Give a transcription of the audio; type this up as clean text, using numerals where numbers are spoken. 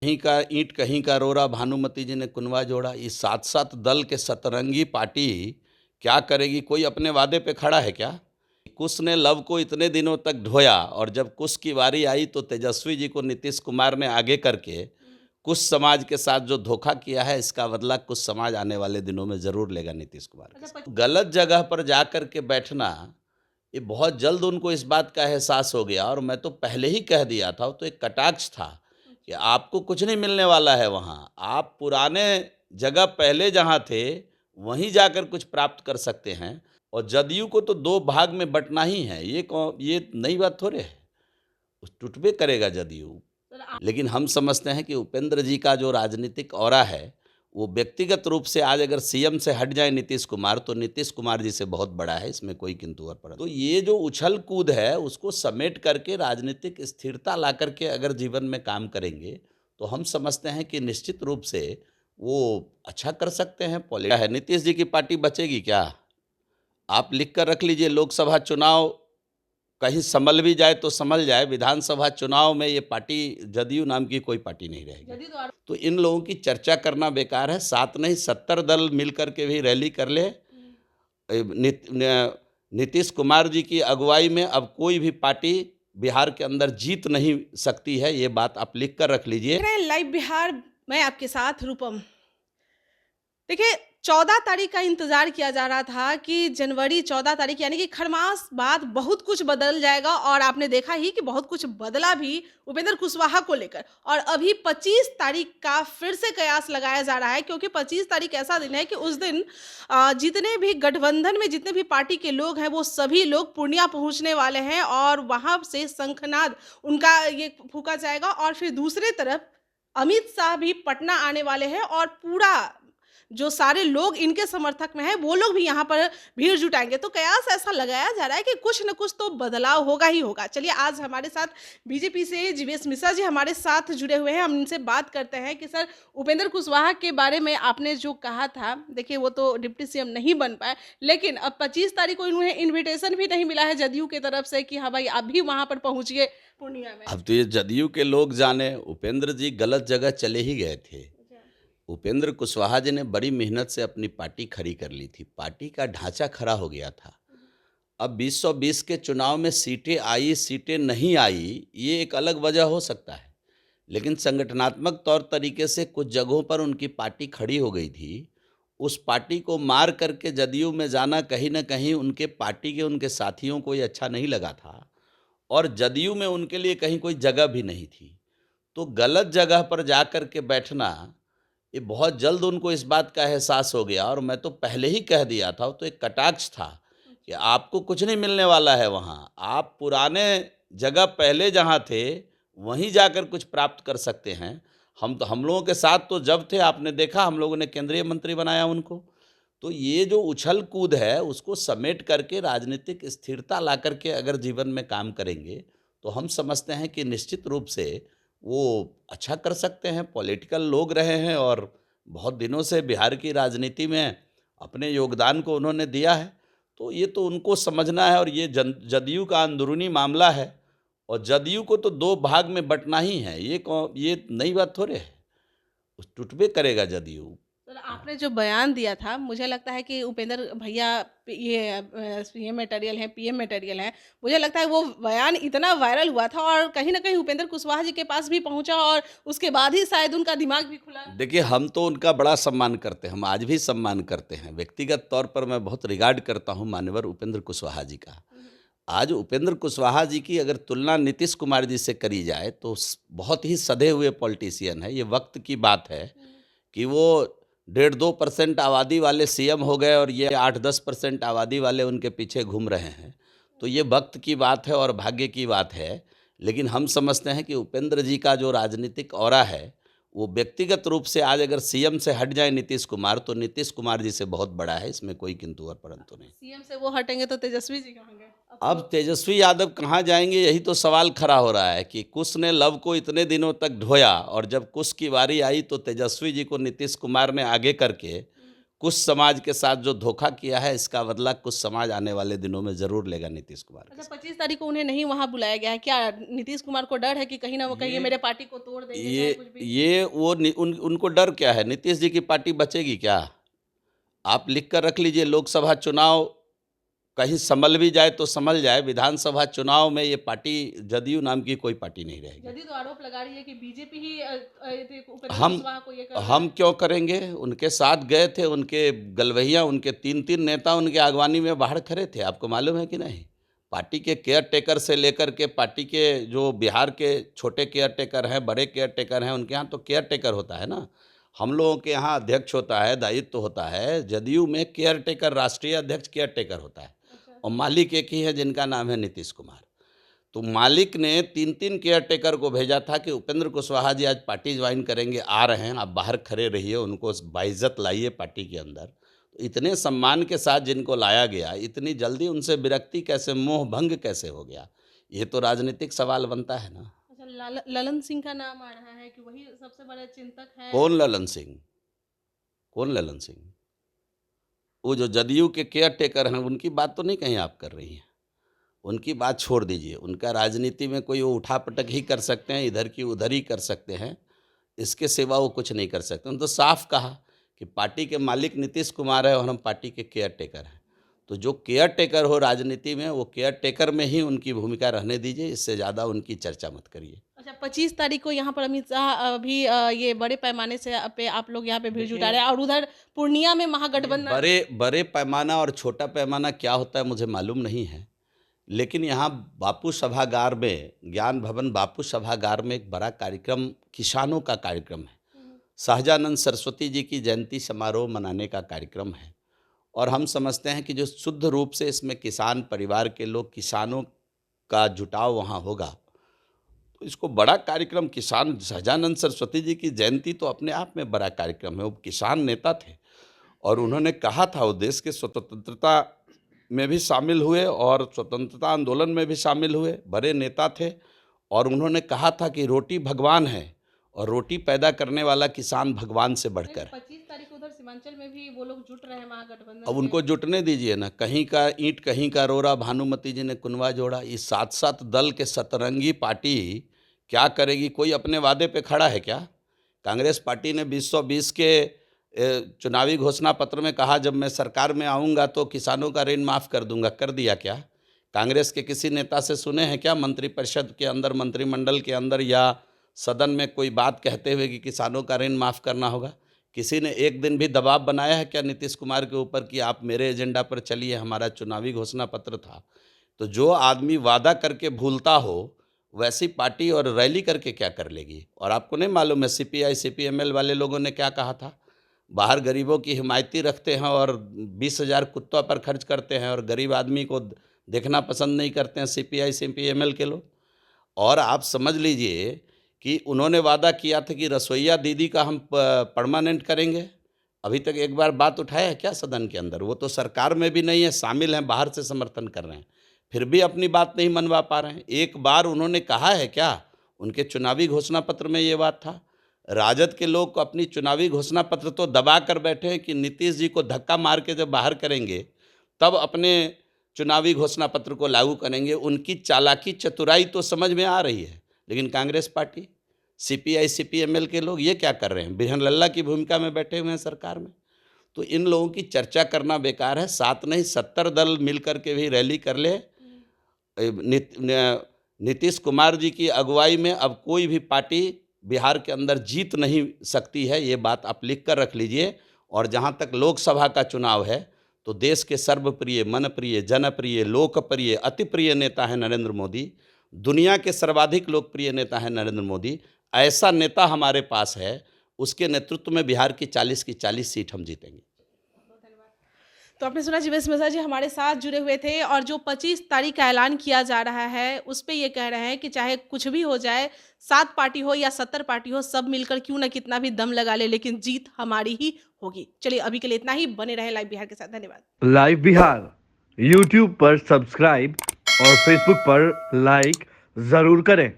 कहीं का ईंट कहीं का रोड़ा, भानुमति जी ने कुनवा जोड़ा। ये 7-7 दल के सतरंगी पार्टी क्या करेगी? कोई अपने वादे पे खड़ा है क्या? कुश ने लव को इतने दिनों तक ढोया और जब कुश की बारी आई तो तेजस्वी जी को नीतीश कुमार ने आगे करके कुश समाज के साथ जो धोखा किया है, इसका बदला कुश समाज आने वाले दिनों में ज़रूर लेगा नीतीश कुमार के अच्छा साथ। प गलत जगह पर जा कर के बैठना, ये बहुत जल्द उनको इस बात का एहसास हो गया और मैं तो पहले ही कह दिया था, वो तो एक कटाक्ष था कि आपको कुछ नहीं मिलने वाला है वहाँ। आप पुराने जगह पहले जहाँ थे, वहीं जाकर कुछ प्राप्त कर सकते हैं और जदयू को तो 2 भाग में बँटना ही है। ये नई बात थोड़े है। टूटबे करेगा जदयू। सर आप लेकिन हम समझते हैं कि उपेंद्र जी का जो राजनीतिक ऑरा है, वो व्यक्तिगत रूप से आज अगर सीएम से हट जाए नीतीश कुमार, तो नीतीश कुमार जी से बहुत बड़ा है, इसमें कोई किंतु और परंतु। तो ये जो उछल-कूद है, उसको समेट करके राजनीतिक स्थिरता ला करके अगर जीवन में काम करेंगे, तो हम समझते हैं कि निश्चित रूप से वो अच्छा कर सकते हैं। है, नीतीश जी की पार्टी बचेगी क्या? आप लिख कर रख लीजिए, लोकसभा चुनाव कहीं संभल भी जाए तो संभल जाए, विधानसभा चुनाव में ये पार्टी जदयू नाम की कोई पार्टी नहीं रहेगी। जदयू द्वारा तो इन लोगों की चर्चा करना बेकार है, 7 नहीं 70 दल मिल कर के भी रैली कर ले। नीतीश कुमार जी की अगुवाई में अब कोई भी पार्टी बिहार के अंदर जीत नहीं सकती है, ये बात आप लिख कर रख लीजिए। देख रहे हैं लाइव बिहार, मैं आपके साथ रूपम। देखिए 14 तारीख का इंतज़ार किया जा रहा था कि जनवरी 14 तारीख यानी कि खरमास बाद बहुत कुछ बदल जाएगा और आपने देखा ही कि बहुत कुछ बदला भी उपेंद्र कुशवाहा को लेकर। और अभी 25 तारीख का फिर से कयास लगाया जा रहा है क्योंकि 25 तारीख ऐसा दिन है कि उस दिन जितने भी गठबंधन में जितने भी पार्टी के लोग हैं वो सभी लोग पूर्णिया पहुंचने वाले हैं और वहां से शंखनाद उनका ये फूका जाएगा। और फिर दूसरे तरफ अमित शाह भी पटना आने वाले हैं और पूरा जो सारे लोग इनके समर्थक में हैं, वो लोग भी यहाँ पर भीड़ जुटाएँगे। तो कयास ऐसा लगाया जा रहा है कि कुछ न कुछ तो बदलाव होगा ही होगा। चलिए आज हमारे साथ बीजेपी से जीवीएस मिश्रा जी हमारे साथ जुड़े हुए हैं। हम इनसे बात करते हैं कि सर उपेंद्र कुशवाहा के बारे में आपने जो कहा था, देखिए वो तो डिप्टी सीएम नहीं बन पाए, लेकिन अब 25 तारीख को इन्हें इन्विटेशन भी नहीं मिला है जदयू की तरफ से कि हाँ भाई आप भी वहाँ पर पहुँचिए पूर्णिया में। अब तो ये जदयू के लोग जाने, उपेंद्र जी गलत जगह चले ही गए थे। उपेंद्र कुशवाहा जी ने बड़ी मेहनत से अपनी पार्टी खड़ी कर ली थी। पार्टी का ढांचा खड़ा हो गया था। अब 2020 के चुनाव में सीटें आई, सीटें नहीं आई, ये एक अलग वजह हो सकता है। लेकिन संगठनात्मक तौर तरीके से कुछ जगहों पर उनकी पार्टी खड़ी हो गई थी। उस पार्टी को मार करके जदयू में जाना कहीं न कहीं उनके पार्टी के उनके साथियों को ये अच्छा नहीं लगा था और जदयू में उनके लिए कहीं कोई जगह भी नहीं थी। तो गलत जगह पर जा कर के बैठना, ये बहुत जल्द उनको इस बात का एहसास हो गया और मैं तो पहले ही कह दिया था, वो तो एक कटाक्ष था कि आपको कुछ नहीं मिलने वाला है वहाँ। आप पुराने जगह पहले जहाँ थे, वहीं जाकर कुछ प्राप्त कर सकते हैं। हम लोगों के साथ तो जब थे, आपने देखा हम लोगों ने केंद्रीय मंत्री बनाया उनको। तो ये जो उछल-कूद है, उसको समेट करके राजनीतिक स्थिरता ला कर के अगर जीवन में काम करेंगे, तो हम समझते हैं कि निश्चित रूप से वो अच्छा कर सकते हैं। पॉलिटिकल लोग रहे हैं और बहुत दिनों से बिहार की राजनीति में अपने योगदान को उन्होंने दिया है। तो ये तो उनको समझना है और ये जदयू का अंदरूनी मामला है और जदयू को तो 2 भाग में बँटना ही है। ये नई बात थोड़े है। टूटबे करेगा जदयू। सर आपने जो बयान दिया था, मुझे लगता है कि उपेंद्र भैया ये सीएम मटेरियल हैं, पीएम मटेरियल हैं। मुझे लगता है वो बयान इतना वायरल हुआ था और कहीं न कहीं उपेंद्र कुशवाहा जी के पास भी पहुँचा और उसके बाद ही शायद उनका दिमाग भी खुला। देखिए, हम तो उनका बड़ा सम्मान करते हैं, हम आज भी सम्मान करते हैं। व्यक्तिगत तौर पर मैं बहुत रिगार्ड करता हूँ मान्यवर उपेंद्र कुशवाहा जी का। आज उपेंद्र कुशवाहा जी की अगर तुलना नीतीश कुमार जी से करी जाए तो बहुत ही सधे हुए पॉलिटिशियन है। ये वक्त की बात है कि वो 1.5-2% आबादी वाले सीएम हो गए और ये 8-10% आबादी वाले उनके पीछे घूम रहे हैं। तो ये वक्त की बात है और भाग्य की बात है। लेकिन हम समझते हैं कि उपेंद्र जी का जो राजनीतिक ऑरा है, वो व्यक्तिगत रूप से आज अगर सीएम से हट जाए नीतीश कुमार, तो नीतीश कुमार जी से बहुत बड़ा है, इसमें कोई किंतु और परंतु नहीं। सीएम से वो हटेंगे तो तेजस्वी जी कहाँ गए? अब अब तेजस्वी यादव कहाँ जाएँगे, यही तो सवाल खड़ा हो रहा है कि कुश ने लव को इतने दिनों तक ढोया और जब कुश की बारी आई तो तेजस्वी जी को नीतीश कुमार ने आगे करके कुछ समाज के साथ जो धोखा किया है, इसका बदला कुछ समाज आने वाले दिनों में जरूर लेगा नीतीश कुमार के अच्छा, साथ। 25 तारीख को उन्हें नहीं वहाँ बुलाया गया है। क्या नीतीश कुमार को डर है कि कहीं ना वो कहीं ये मेरे पार्टी को तोड़ देंगे, चाहे कुछ भी? ये वो उनको डर क्या है? नीतीश जी की पार्टी बचेगी क्या? आप लिख कर रख लीजिए, लोकसभा चुनाव कहीं संभल भी जाए तो संभल जाए, विधानसभा चुनाव में ये पार्टी जदयू नाम की कोई पार्टी नहीं रहेगी। जदयू तो आरोप लगा रही है कि बीजेपी ही उपेंद्र हम कुशवाहा को ये कर रहा हम है। क्यों करेंगे? उनके साथ गए थे, उनके गलवैया, उनके 3-3 नेता उनके अगवानी में बाहर खड़े थे, आपको मालूम है कि नहीं? पार्टी के केयर टेकर से लेकर के पार्टी के जो बिहार के छोटे केयर टेकर हैं, बड़े केयर टेकर हैं, उनके यहाँ तो केयर टेकर होता है ना। हम लोगों के यहाँ अध्यक्ष होता है, दायित्व होता है। जदयू में केयर टेकर, राष्ट्रीय अध्यक्ष केयर टेकर होता है अच्छा। और मालिक एक ही है जिनका नाम है नीतीश कुमार। तो मालिक ने 3-3 केयर टेकर को भेजा था कि उपेंद्र कुशवाहा जी आज पार्टी ज्वाइन करेंगे, आ रहे हैं, आप बाहर खड़े रहिए, उनको बाइज्जत लाइए पार्टी के अंदर। तो इतने सम्मान के साथ जिनको लाया गया, इतनी जल्दी उनसे विरक्ति कैसे, मोह भंग कैसे हो गया? ये तो राजनीतिक सवाल बनता है ना। अच्छा, ललन सिंह का नाम आ रहा है कि वही सबसे बड़े चिंतक है। कौन ललन सिंह? कौन ललन सिंह? वो जो जदयू के केयर टेकर हैं, उनकी बात तो नहीं कहीं आप कर रही हैं। उनकी बात छोड़ दीजिए, उनका राजनीति में कोई वो उठापटक ही कर सकते हैं, इधर की उधर ही कर सकते हैं, इसके सिवा वो कुछ नहीं कर सकते। उन्होंने तो साफ कहा कि पार्टी के मालिक नीतीश कुमार है और हम पार्टी के केयर टेकर हैं। तो जो केयर टेकर हो राजनीति में, वो केयर टेकर में ही उनकी भूमिका रहने दीजिए, इससे ज़्यादा उनकी चर्चा मत करिए। अच्छा, 25 तारीख को यहाँ पर अमित शाह भी ये बड़े पैमाने से पे आप लोग यहाँ पे भीड़ जुटा रहे हैं और उधर पूर्णिया में महागठबंधन। बड़े पैमाना और छोटा पैमाना क्या होता है मुझे मालूम नहीं है, लेकिन यहाँ बापू सभागार में, ज्ञान भवन बापू सभागार में एक बड़ा कार्यक्रम, किसानों का कार्यक्रम है। सहजानंद सरस्वती जी की जयंती समारोह मनाने का कार्यक्रम है और हम समझते हैं कि जो शुद्ध रूप से इसमें किसान परिवार के लोग, किसानों का जुटाव वहाँ होगा, तो इसको बड़ा कार्यक्रम, किसान सहजानंद सरस्वती जी की जयंती तो अपने आप में बड़ा कार्यक्रम है। वो किसान नेता थे और उन्होंने कहा था, वो देश के स्वतंत्रता में भी शामिल हुए और स्वतंत्रता आंदोलन में भी शामिल हुए, बड़े नेता थे और उन्होंने कहा था कि रोटी भगवान है और रोटी पैदा करने वाला किसान भगवान से बढ़कर है। 25 तारीख को उधर सीमांचल में भी वो लोग जुट रहे हैं महागठबंधन अब में। उनको जुटने दीजिए ना, कहीं का ईंट कहीं का रोरा, भानुमती जी ने कुनवा जोड़ा। ये 7-7 दल के सतरंगी पार्टी क्या करेगी? कोई अपने वादे पे खड़ा है क्या? कांग्रेस पार्टी ने 2020 के चुनावी घोषणा पत्र में कहा, जब मैं सरकार में आऊँगा तो किसानों का ऋण माफ़ कर दूंगा। कर दिया क्या? कांग्रेस के किसी नेता से सुने हैं क्या मंत्रिपरिषद के अंदर, मंत्रिमंडल के अंदर या सदन में कोई बात कहते हुए कि किसानों का ऋण माफ़ करना होगा? किसी ने एक दिन भी दबाव बनाया है क्या नीतीश कुमार के ऊपर कि आप मेरे एजेंडा पर चलिए, हमारा चुनावी घोषणा पत्र था? तो जो आदमी वादा करके भूलता हो, वैसी पार्टी और रैली करके क्या कर लेगी? और आपको नहीं मालूम है सीपीआई सीपीएमएल वाले लोगों ने क्या कहा था? बाहर गरीबों की हिमायती रखते हैं और 20,000 कुत्तों पर खर्च करते हैं और गरीब आदमी को देखना पसंद नहीं करते हैं सीपीआई सीपीएमएल के लोग। और आप समझ लीजिए कि उन्होंने वादा किया था कि रसोइया दीदी का हम परमानेंट करेंगे। अभी तक एक बार बात उठाया है क्या सदन के अंदर? वो तो सरकार में भी नहीं है, शामिल हैं, बाहर से समर्थन कर रहे हैं, फिर भी अपनी बात नहीं मनवा पा रहे हैं। एक बार उन्होंने कहा है क्या? उनके चुनावी घोषणा पत्र में ये बात था। राजद के लोग को अपनी चुनावी घोषणा पत्र तो दबा कर बैठे हैं कि नीतीश जी को धक्का मार के जब बाहर करेंगे तब अपने चुनावी घोषणा पत्र को लागू करेंगे। उनकी चालाकी चतुराई तो समझ में आ रही है, लेकिन कांग्रेस पार्टी, सीपीआई सीपीएमएल के लोग ये क्या कर रहे हैं? बिरहन लल्ला की भूमिका में बैठे हुए हैं सरकार में। तो इन लोगों की चर्चा करना बेकार है। 7 नहीं 70 दल मिल करके भी रैली कर ले। नीतीश कुमार जी की अगुवाई में अब कोई भी पार्टी बिहार के अंदर जीत नहीं सकती है, ये बात आप लिख कर रख लीजिए। और जहाँ तक लोकसभा का चुनाव है तो देश के सर्वप्रिय, मनप्रिय, जनप्रिय, लोकप्रिय, अति प्रिय नेता है नरेंद्र मोदी। दुनिया के सर्वाधिक लोकप्रिय नेता है नरेंद्र मोदी। ऐसा नेता हमारे पास है, उसके नेतृत्व में बिहार की 40 की 40 सीट हम जीतेंगे। तो आपने सुना जीवेश मिश्रा जी हमारे साथ जुड़े हुए थे और जो 25 तारीख का ऐलान किया जा रहा है उस पे ये कह रहे हैं कि चाहे कुछ भी हो जाए, 7 पार्टी हो या 70 पार्टी हो, सब मिलकर क्यों ना कितना भी दम लगा ले, लेकिन जीत हमारी ही होगी। चलिए अभी के लिए इतना ही। बने रहे लाइव बिहार के साथ। धन्यवाद। लाइव बिहार यूट्यूब पर सब्सक्राइब और फेसबुक पर लाइक जरूर करें।